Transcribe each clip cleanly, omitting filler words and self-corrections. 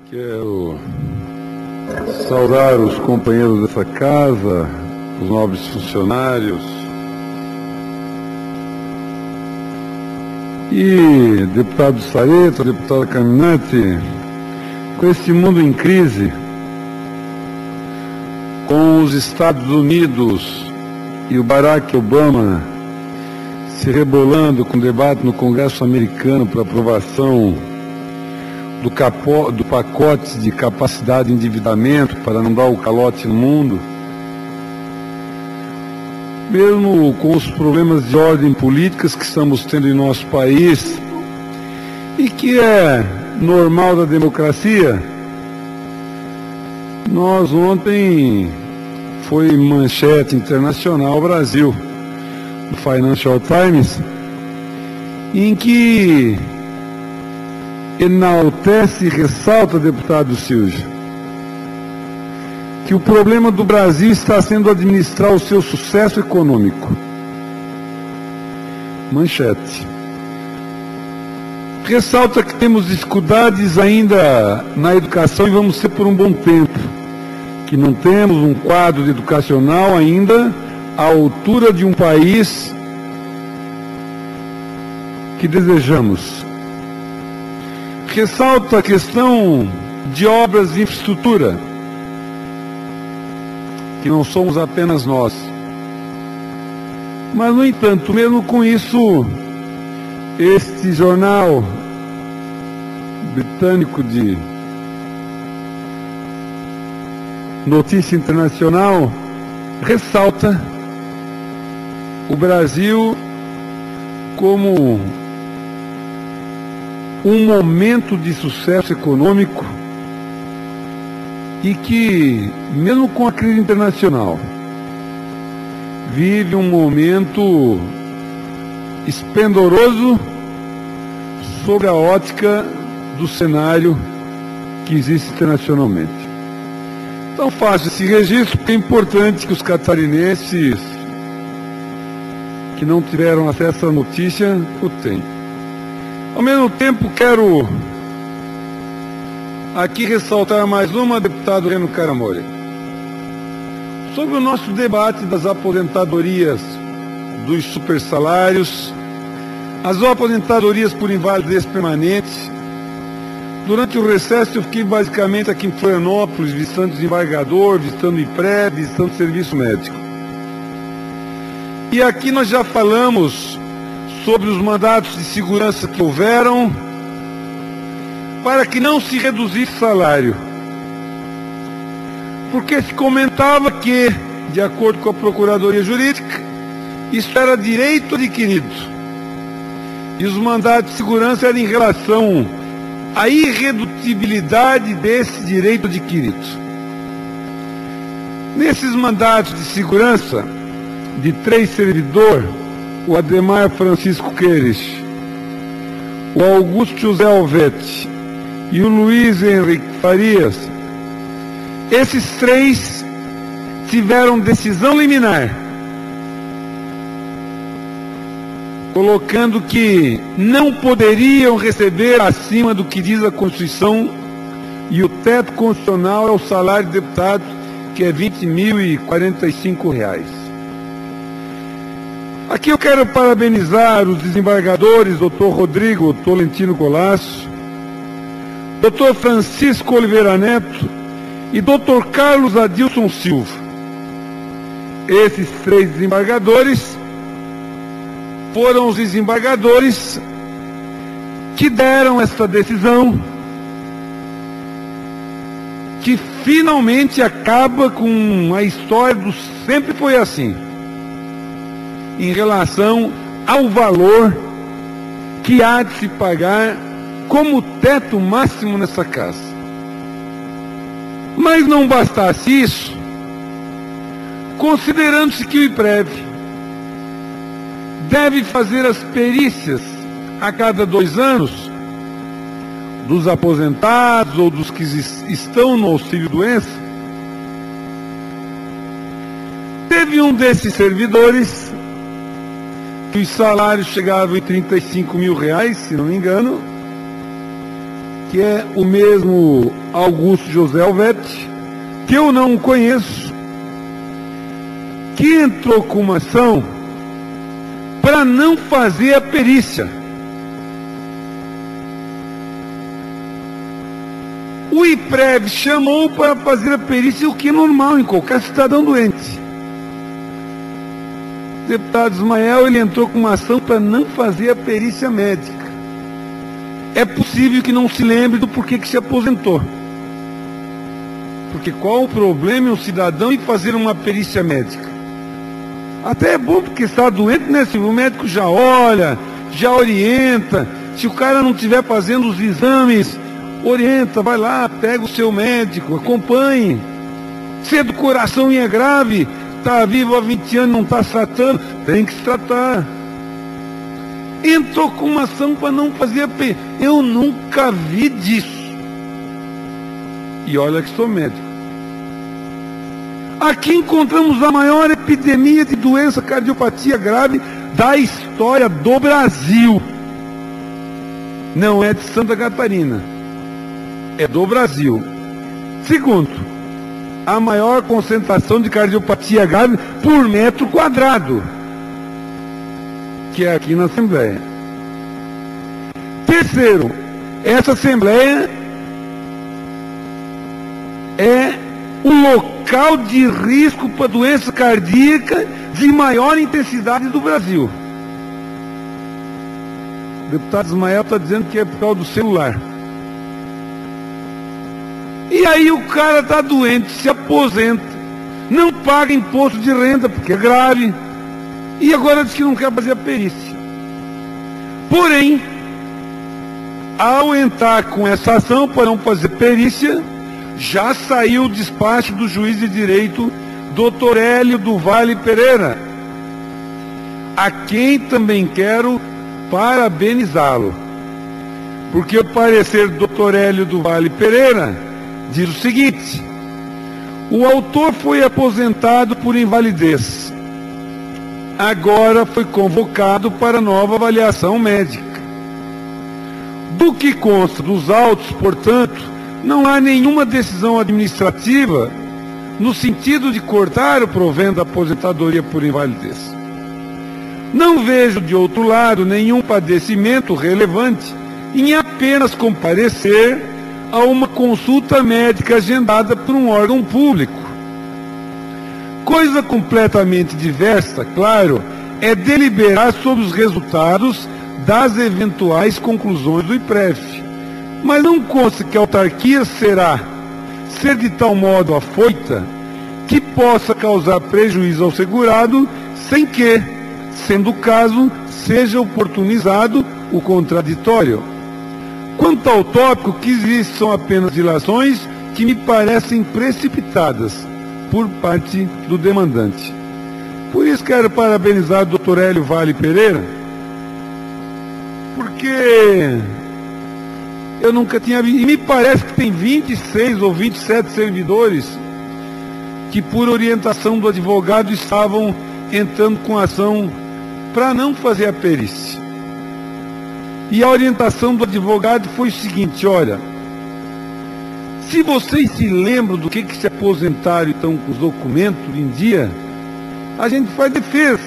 Quero saudar os companheiros dessa casa, os nobres funcionários e deputado Sareta, deputada Caminati, com esse mundo em crise, com os Estados Unidos e o Barack Obama se rebolando com debate no Congresso americano para aprovação do pacote de capacidade de endividamento para não dar o calote no mundo, mesmo com os problemas de ordem políticas que estamos tendo em nosso país e que é normal da democracia, nós ontem foi manchete internacional Brasil, do Financial Times, em que enaltece e ressalta, deputado Silvio, que o problema do Brasil está sendo administrar o seu sucesso econômico. Manchete. Ressalta que temos dificuldades ainda na educação e vamos ter por um bom tempo, que não temos um quadro educacional ainda à altura de um país que desejamos. Ressalta a questão de obras de infraestrutura, que não somos apenas nós. Mas, no entanto, mesmo com isso, este jornal britânico de notícia internacional ressalta o Brasil como um momento de sucesso econômico e que, mesmo com a crise internacional, vive um momento esplendoroso sobre a ótica do cenário que existe internacionalmente. Então faço esse registro porque é importante que os catarinenses que não tiveram acesso à notícia o tenham. Ao mesmo tempo, quero aqui ressaltar mais uma, deputado Reno Caramore, sobre o nosso debate das aposentadorias dos supersalários, as aposentadorias por invalidez permanente. Durante o recesso eu fiquei basicamente aqui em Florianópolis, visitando desembargador, visitando IPRE, visitando serviço médico. E aqui nós já falamos sobre os mandatos de segurança que houveram para que não se reduzisse o salário. Porque se comentava que, de acordo com a Procuradoria Jurídica, isso era direito adquirido. E os mandatos de segurança eram em relação à irredutibilidade desse direito adquirido. Nesses mandatos de segurança, de 3 servidores, o Ademar Francisco Queires, o Augusto José Alvete e o Luiz Henrique Farias, esses 3 tiveram decisão liminar, colocando que não poderiam receber acima do que diz a Constituição, e o teto constitucional é o salário de deputado, que é R$ 20.045. Aqui eu quero parabenizar os desembargadores, doutor Rodrigo Tolentino Colasso, doutor Francisco Oliveira Neto e doutor Carlos Adilson Silva. Esses 3 desembargadores foram os desembargadores que deram essa decisão, que finalmente acaba com a história do sempre foi assim, em relação ao valor que há de se pagar como teto máximo nessa casa. Mas não bastasse isso, considerando-se que o IPREV deve fazer as perícias a cada 2 anos dos aposentados ou dos que estão no auxílio-doença, teve um desses servidores que os salários chegavam em R$ 35 mil, se não me engano, que é o mesmo Augusto José Alvete, que eu não conheço, que entrou com uma ação para não fazer a perícia. O IPREV chamou para fazer a perícia, o que é normal em qualquer cidadão doente. O deputado Ismael, ele entrou com uma ação para não fazer a perícia médica. É possível que não se lembre do porquê que se aposentou. Porque qual o problema em um cidadão em fazer uma perícia médica? Até é bom porque está doente, né? Se o médico já olha, já orienta. Se o cara não estiver fazendo os exames, orienta, vai lá, pega o seu médico, acompanhe. Se é do coração e é grave, está vivo há 20 anos, não está se tratando, tem que se tratar. Entrou com uma ação para não fazer a perícia. Eu nunca vi disso. E olha que sou médico. Aqui encontramos a maior epidemia de doença cardiopatia grave da história do Brasil. Não é de Santa Catarina. É do Brasil. Segundo, a maior concentração de cardiopatia grave por metro quadrado, que é aqui na Assembleia. Terceiro, essa Assembleia é o local de risco para doença cardíaca de maior intensidade do Brasil. O deputado Ismael está dizendo que é por causa do celular. E aí o cara está doente, se aposenta, não paga imposto de renda, porque é grave, e agora diz que não quer fazer a perícia. Porém, ao entrar com essa ação para não fazer perícia, já saiu o despacho do juiz de direito, Dr. Hélio do Vale Pereira, a quem também quero parabenizá-lo, porque o parecer do Dr. Hélio do Vale Pereira diz o seguinte: o autor foi aposentado por invalidez, agora foi convocado para nova avaliação médica. Do que consta dos autos, portanto, não há nenhuma decisão administrativa no sentido de cortar o provento da aposentadoria por invalidez. Não vejo, de outro lado, nenhum padecimento relevante em apenas comparecer a uma consulta médica agendada por um órgão público. Coisa completamente diversa, claro, é deliberar sobre os resultados das eventuais conclusões do IPREV. Mas não consta que a autarquia ser de tal modo afoita que possa causar prejuízo ao segurado sem que, sendo o caso, seja oportunizado o contraditório. Quanto ao tópico, que existem são apenas dilações que me parecem precipitadas por parte do demandante. Por isso quero parabenizar o Dr. Hélio Vale Pereira, porque eu nunca tinha visto, e me parece que tem 26 ou 27 servidores que, por orientação do advogado, estavam entrando com ação para não fazer a perícia. E a orientação do advogado foi o seguinte: olha, se vocês se lembram do que se aposentaram e estão com os documentos em dia, a gente faz defesa.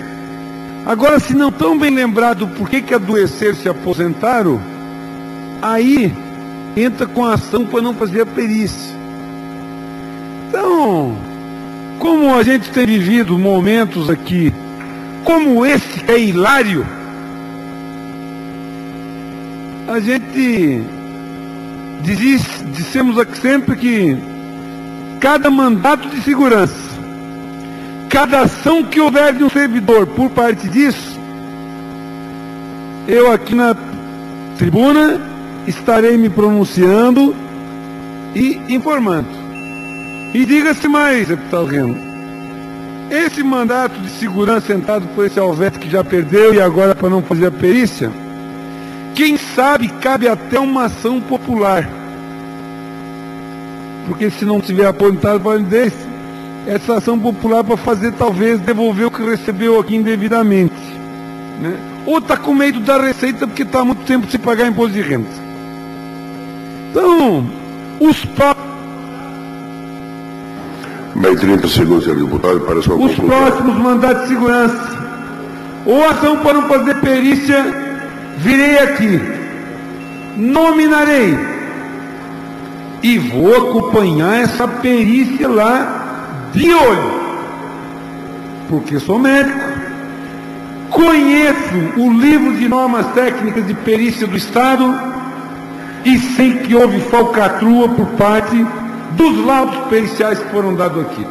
Agora, se não estão bem lembrados por que adoeceram e se aposentaram, aí entra com a ação para não fazer a perícia. Então, como a gente tem vivido momentos aqui, como esse que é hilário, a gente dissemos aqui sempre que cada mandato de segurança, cada ação que houver de um servidor por parte disso, eu aqui na tribuna estarei me pronunciando e informando. E diga-se mais, deputado Reno, esse mandato de segurança entrado por esse Alvete que já perdeu e agora para não fazer a perícia, quem sabe cabe até uma ação popular. Porque se não tiver aposentado para desse, essa ação popular para fazer talvez devolver o que recebeu aqui indevidamente, né? Ou está com medo da receita porque está há muito tempo sem pagar imposto de renda. Então, os próximos... Mais 30 segundos, senhor deputado, para a sua Os conclusão. próximos mandatos de segurança, ou ação para não fazer perícia, virei aqui, nominarei e vou acompanhar essa perícia lá de olho, porque sou médico, conheço o livro de normas técnicas de perícia do Estado e sei que houve falcatrua por parte dos laudos periciais que foram dados aqui.